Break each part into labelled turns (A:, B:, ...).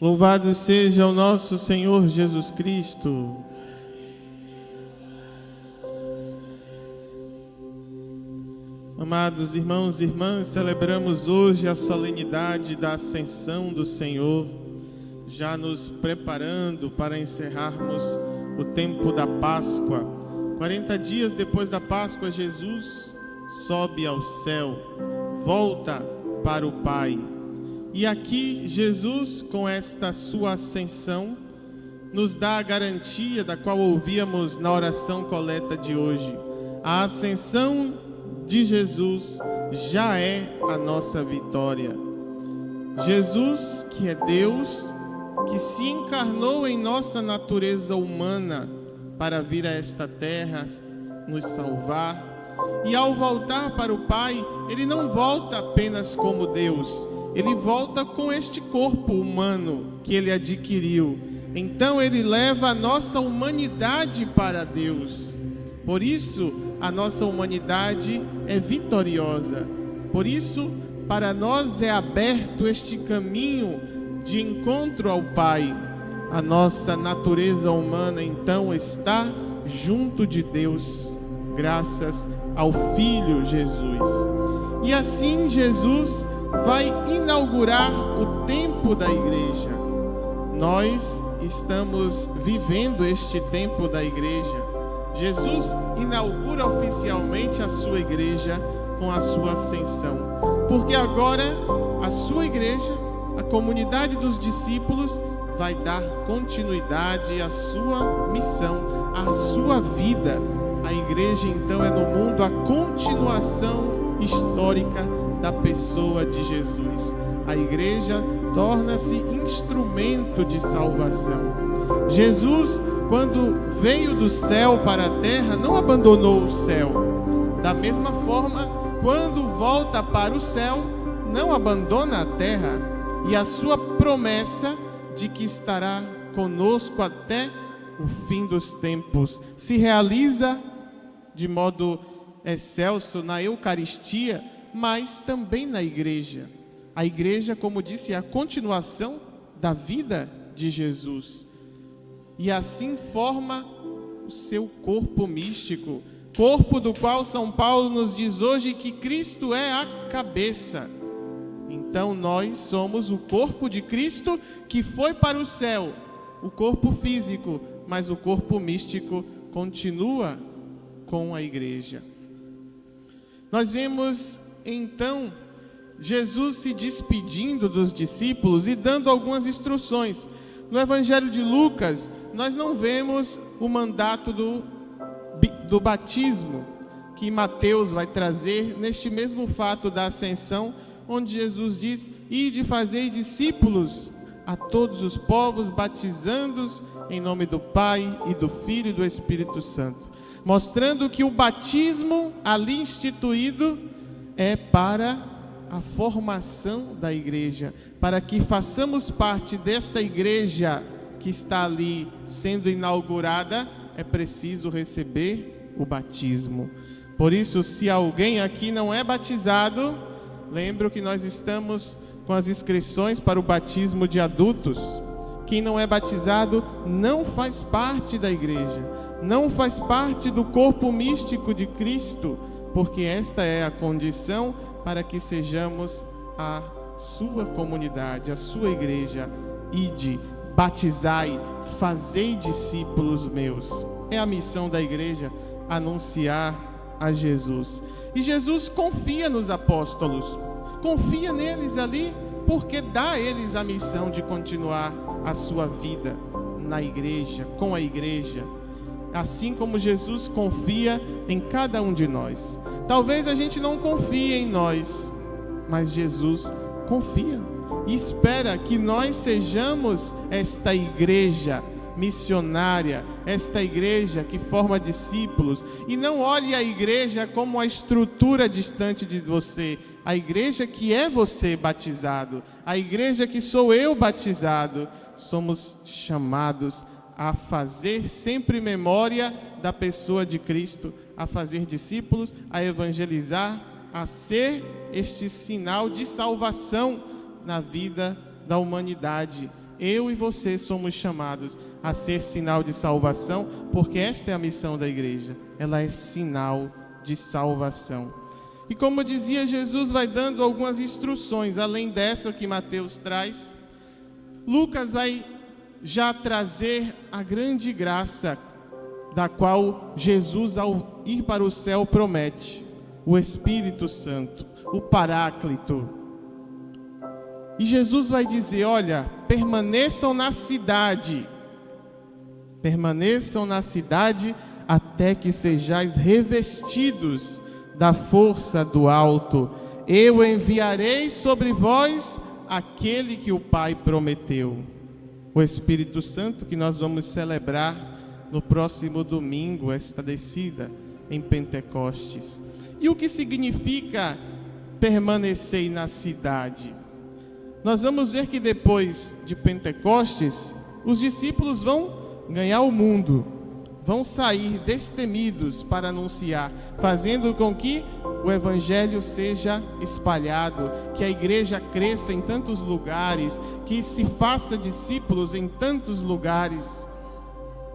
A: Louvado seja o nosso Senhor Jesus Cristo. Amados irmãos e irmãs, celebramos hoje a solenidade da Ascensão do Senhor, já nos preparando para encerrarmos o tempo da Páscoa. 40 dias depois da Páscoa, Jesus sobe ao céu, volta para o Pai. E aqui Jesus, com esta sua ascensão, nos dá a garantia da qual ouvíamos na oração coleta de hoje. A ascensão de Jesus já é a nossa vitória. Jesus, que é Deus, que se encarnou em nossa natureza humana para vir a esta terra nos salvar, e ao voltar para o Pai, Ele não volta apenas como Deus, Ele volta com este corpo humano que Ele adquiriu. Então Ele leva a nossa humanidade para Deus. Por isso, a nossa humanidade é vitoriosa. Por isso, para nós é aberto este caminho de encontro ao Pai. A nossa natureza humana, então, está junto de Deus, graças ao Filho Jesus. E assim Jesus vai inaugurar o tempo da igreja. Nós estamos vivendo este tempo da igreja. Jesus inaugura oficialmente a sua igreja com a sua ascensão, porque agora a sua igreja, a comunidade dos discípulos, vai dar continuidade à sua missão, à sua vida. A igreja, então, é no mundo a continuação histórica da pessoa de Jesus. A igreja torna-se instrumento de salvação. Jesus, quando veio do céu para a terra, não abandonou o céu. Da mesma forma, quando volta para o céu, não abandona a terra. E a sua promessa de que estará conosco até o fim dos tempos se realiza de modo excelso na Eucaristia, mas também na igreja. A igreja, como disse, é a continuação da vida de Jesus. E assim forma o seu corpo místico, corpo do qual São Paulo nos diz hoje que Cristo é a cabeça. Então nós somos o corpo de Cristo que foi para o céu, o corpo físico, mas o corpo místico continua com a igreja. Nós vemos então Jesus se despedindo dos discípulos e dando algumas instruções. No Evangelho de Lucas, nós não vemos o mandato do batismo que Mateus vai trazer neste mesmo fato da ascensão, onde Jesus diz: ide fazer discípulos a todos os povos, batizando-os em nome do Pai e do Filho e do Espírito Santo, mostrando que o batismo ali instituído é para a formação da igreja, para que façamos parte desta igreja que está ali sendo inaugurada. É preciso receber o batismo. Por isso, se alguém aqui não é batizado, lembro que nós estamos com as inscrições para o batismo de adultos. Quem não é batizado não faz parte da igreja, não faz parte do corpo místico de Cristo, porque esta é a condição para que sejamos a sua comunidade, a sua igreja. Ide, batizai, fazei discípulos meus. É a missão da igreja, anunciar a Jesus. E Jesus confia nos apóstolos, confia neles ali, porque dá a eles a missão de continuar a sua vida na igreja, com a igreja, assim como Jesus confia em cada um de nós. Talvez a gente não confie em nós, mas Jesus confia e espera que nós sejamos esta igreja missionária, esta igreja que forma discípulos. E não olhe a igreja como a estrutura distante de você, a igreja que é você batizado, a igreja que sou eu batizado. Somos chamados a fazer sempre memória da pessoa de Cristo, a fazer discípulos, a evangelizar, a ser este sinal de salvação na vida da humanidade. eu e você somos chamados a ser sinal de salvação, porque esta é a missão da igreja, ela é sinal de salvação. E como dizia, Jesus vai dando algumas instruções, além dessa que Mateus traz. Lucas vai já trazer a grande graça, da qual Jesus, ao ir para o céu, promete: o Espírito Santo, o Paráclito. E Jesus vai dizer: olha, permaneçam na cidade até que sejais revestidos da força do alto. Eu enviarei sobre vós aquele que o Pai prometeu. O Espírito Santo, que nós vamos celebrar no próximo domingo, esta descida em Pentecostes. E o que significa permanecer na cidade? Nós vamos ver que depois de Pentecostes, os discípulos vão ganhar o mundo, vão sair destemidos para anunciar, fazendo com que o Evangelho seja espalhado, que a igreja cresça em tantos lugares, que se faça discípulos em tantos lugares.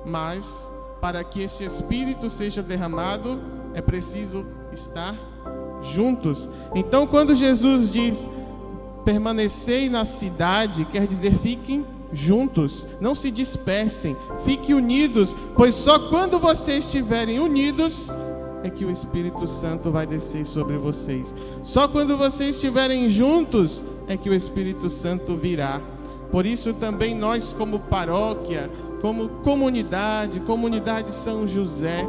A: Mas, para que este Espírito seja derramado, é preciso estar juntos. Então, quando Jesus diz: permanecei na cidade, quer dizer, fiquem juntos, não se dispersem, fiquem unidos, pois só quando vocês estiverem unidos é que o Espírito Santo vai descer sobre vocês. Só quando vocês estiverem juntos é que o Espírito Santo virá. Por isso também nós, como paróquia, como comunidade São José,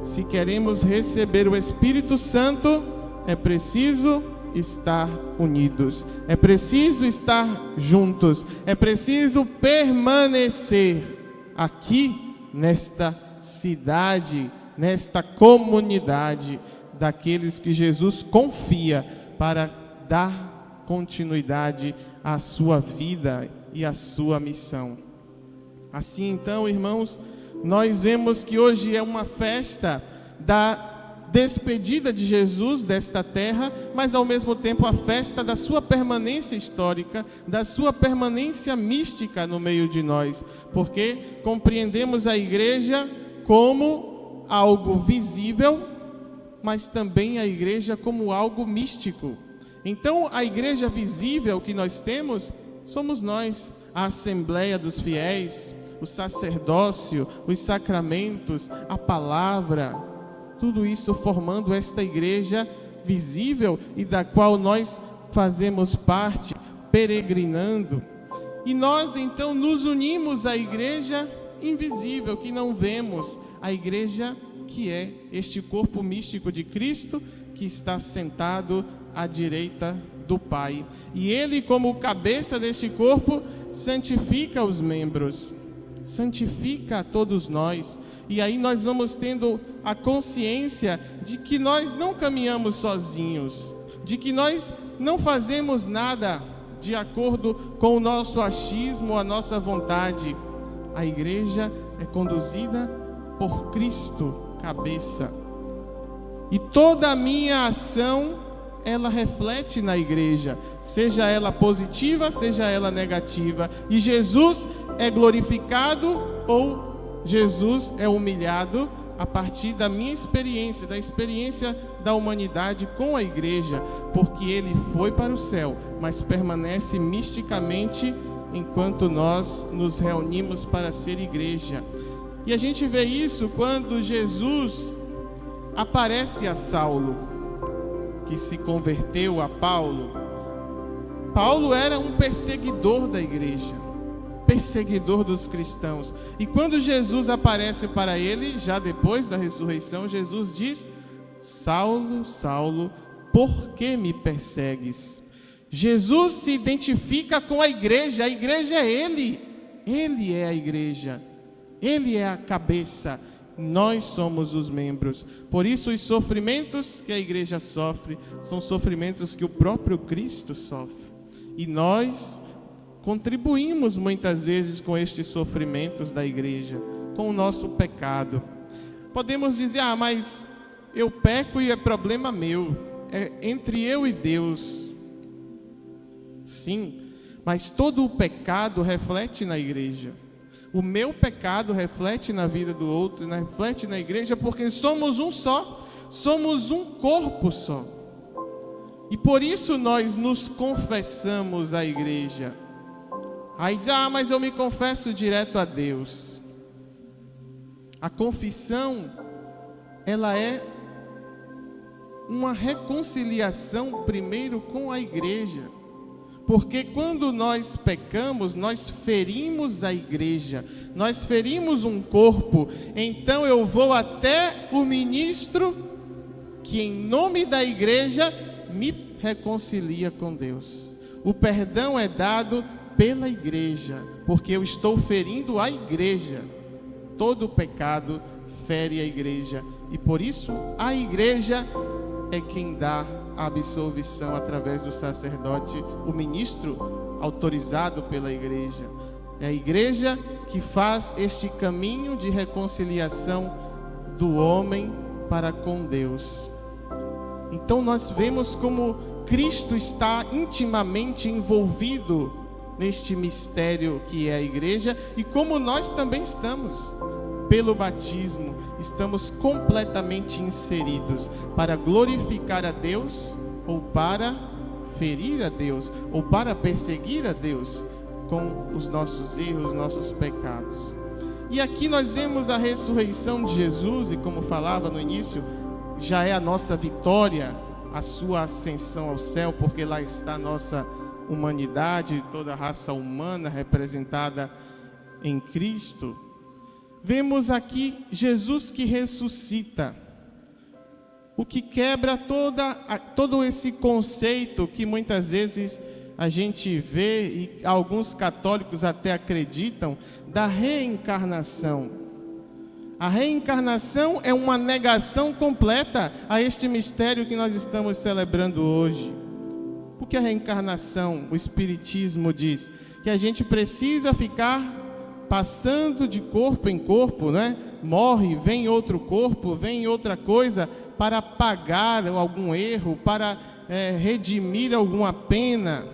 A: se queremos receber o Espírito Santo, é preciso estar unidos, é preciso estar juntos, é preciso permanecer aqui nesta cidade, nesta comunidade daqueles que Jesus confia para dar continuidade à sua vida e à sua missão. Assim então, irmãos, nós vemos que hoje é uma festa da despedida de Jesus desta terra, mas ao mesmo tempo a festa da sua permanência histórica, da sua permanência mística no meio de nós, porque compreendemos a igreja como algo visível, mas também a igreja como algo místico. Então a igreja visível que nós temos somos nós, a Assembleia dos Fiéis, o sacerdócio, os sacramentos, a palavra, tudo isso formando esta igreja visível e da qual nós fazemos parte, peregrinando. E nós então nos unimos à igreja invisível, que não vemos, a igreja que é este corpo místico de Cristo, que está sentado à direita do Pai. E Ele, como cabeça deste corpo, santifica os membros, santifica a todos nós. E aí nós vamos tendo a consciência de que nós não caminhamos sozinhos, de que nós não fazemos nada de acordo com o nosso achismo, a nossa vontade. A igreja é conduzida por Cristo, cabeça. E toda a minha ação, ela reflete na igreja, seja ela positiva, seja ela negativa. E Jesus é glorificado ou Jesus é humilhado a partir da minha experiência, da experiência da humanidade com a igreja, porque ele foi para o céu, mas permanece misticamente enquanto nós nos reunimos para ser igreja. E a gente vê isso quando Jesus aparece a Saulo, que se converteu a Paulo. Paulo era um perseguidor da igreja, perseguidor dos cristãos. E quando Jesus aparece para ele, já depois da ressurreição, Jesus diz: Saulo, Saulo, por que me persegues? Jesus se identifica com a igreja é ele é a igreja, ele é a cabeça, nós somos os membros. Por isso os sofrimentos que a igreja sofre são sofrimentos que o próprio Cristo sofre. E nós contribuímos muitas vezes com estes sofrimentos da igreja, com o nosso pecado. Podemos dizer: mas eu peco e é problema meu, é entre eu e Deus. Sim, Mas todo o pecado reflete na igreja. O meu pecado reflete na vida do outro, reflete na igreja, porque somos um só, somos um corpo só. E por isso nós nos confessamos à igreja. Aí diz, mas eu me confesso direto a Deus. A confissão, ela é uma reconciliação primeiro com a igreja. Porque quando nós pecamos, nós ferimos a igreja, nós ferimos um corpo. Então eu vou até o ministro que em nome da igreja me reconcilia com Deus. O perdão é dado pela igreja, porque eu estou ferindo a igreja. Todo pecado fere a igreja, e por isso a igreja é quem dá a absolvição através do sacerdote, o ministro autorizado pela igreja. É a igreja que faz este caminho de reconciliação do homem para com Deus. Então nós vemos como Cristo está intimamente envolvido neste mistério que é a igreja, e como nós também estamos. Pelo batismo, estamos completamente inseridos para glorificar a Deus, ou para ferir a Deus, ou para perseguir a Deus com os nossos erros, nossos pecados. E aqui nós vemos a ressurreição de Jesus, e como falava no início, já é a nossa vitória, a sua ascensão ao céu, porque lá está a nossa humanidade, toda a raça humana representada em Cristo. Vemos aqui Jesus que ressuscita, o que quebra todo esse conceito que muitas vezes a gente vê, e alguns católicos até acreditam, da reencarnação. A reencarnação é uma negação completa a este mistério que nós estamos celebrando hoje. O que é a reencarnação? O Espiritismo diz que a gente precisa ficar passando de corpo em corpo, né? Morre, vem outro corpo, vem outra coisa, para pagar algum erro, para redimir alguma pena.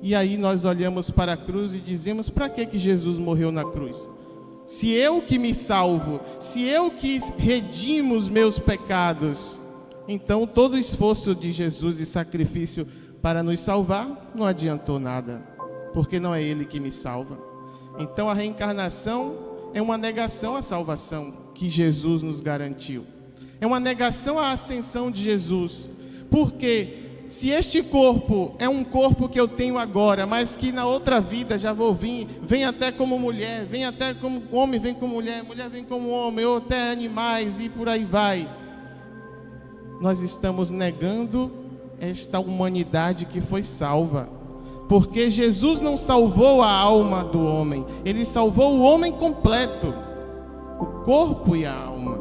A: E aí nós olhamos para a cruz e dizemos, para que Jesus morreu na cruz? Se eu que me salvo, se eu que redimo os meus pecados, então todo o esforço de Jesus e sacrifício para nos salvar não adiantou nada, porque não é Ele que me salva. Então a reencarnação é uma negação à salvação que Jesus nos garantiu. É uma negação à ascensão de Jesus. Porque se este corpo é um corpo que eu tenho agora, mas que na outra vida já vou vir, vem até como mulher, vem até como homem, vem como mulher, mulher vem como homem, ou até animais e por aí vai. Nós estamos negando esta humanidade que foi salva. Porque Jesus não salvou a alma do homem, Ele salvou o homem completo, o corpo e a alma.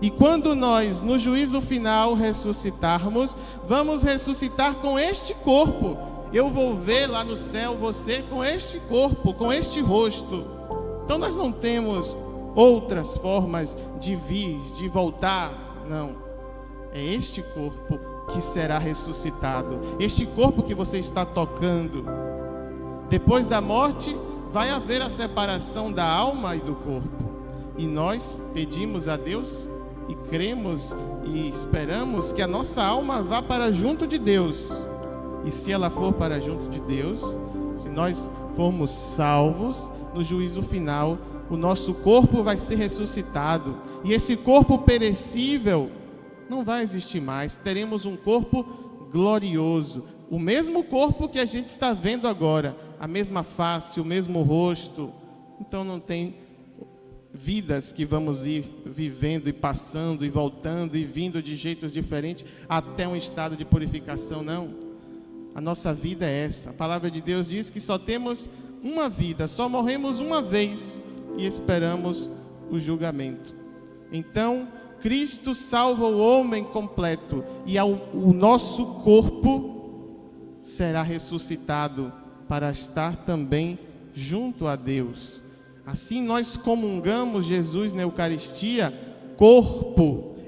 A: E quando nós, no juízo final, ressuscitarmos, vamos ressuscitar com este corpo. Eu vou ver lá no céu você com este corpo, com este rosto. Então nós não temos outras formas de vir, de voltar, não. É este corpo que será ressuscitado, este corpo que você está tocando. Depois da morte, vai haver a separação da alma e do corpo. E nós pedimos a Deus e cremos e esperamos que a nossa alma vá para junto de Deus. E se ela for para junto de Deus, se nós formos salvos, no juízo final, o nosso corpo vai ser ressuscitado. E esse corpo perecível não vai existir mais. Teremos um corpo glorioso. O mesmo corpo que a gente está vendo agora. A mesma face, o mesmo rosto. Então não tem vidas que vamos ir vivendo e passando e voltando e vindo de jeitos diferentes até um estado de purificação, não. A nossa vida é essa. A palavra de Deus diz que só temos uma vida, só morremos uma vez e esperamos o julgamento. Então, Cristo salva o homem completo e o nosso corpo será ressuscitado para estar também junto a Deus. Assim nós comungamos Jesus na Eucaristia,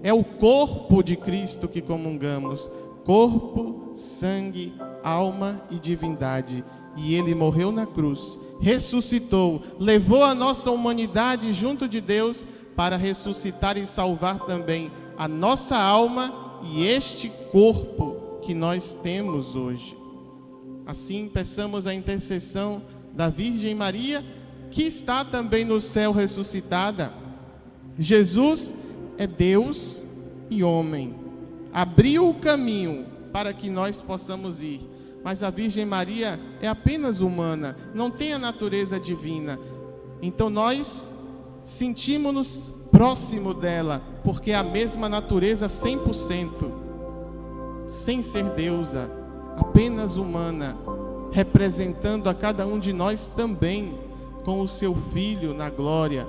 A: é o corpo de Cristo que comungamos, corpo, sangue alma e divindade. E ele morreu na cruz, ressuscitou, levou a nossa humanidade junto de Deus para ressuscitar e salvar também a nossa alma e este corpo que nós temos hoje. Assim, peçamos a intercessão da Virgem Maria, que está também no céu ressuscitada. Jesus é Deus e homem. Abriu o caminho para que nós possamos ir. Mas a Virgem Maria é apenas humana, não tem a natureza divina. Então nós sentimos-nos próximo dela, porque é a mesma natureza 100%, sem ser deusa, apenas humana, representando a cada um de nós também com o seu Filho na glória,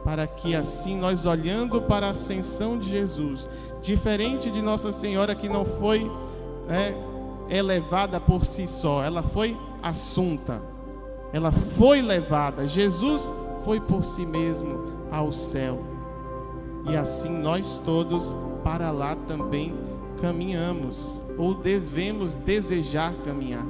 A: para que assim nós, olhando para a ascensão de Jesus, diferente de Nossa Senhora, que não foi elevada por si só, ela foi assunta, ela foi levada. Jesus foi por si mesmo ao céu, e assim nós todos para lá também caminhamos, ou devemos desejar caminhar.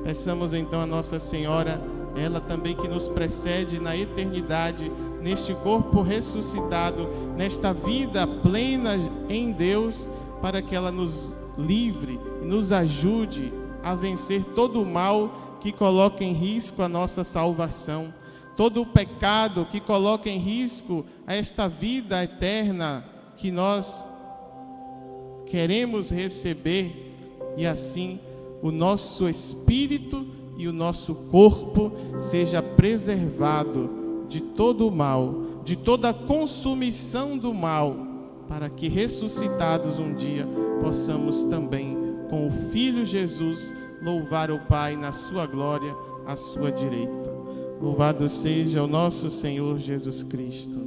A: Peçamos então a Nossa Senhora, ela também que nos precede na eternidade, neste corpo ressuscitado, nesta vida plena em Deus, para que ela nos livre e nos ajude a vencer todo o mal que coloca em risco a nossa salvação, todo o pecado que coloca em risco esta vida eterna que nós queremos receber, e assim o nosso espírito e o nosso corpo seja preservado de todo o mal, de toda a consumição do mal, para que ressuscitados um dia possamos também, com o Filho Jesus, louvar o Pai na sua glória, à sua direita. Louvado seja o nosso Senhor Jesus Cristo.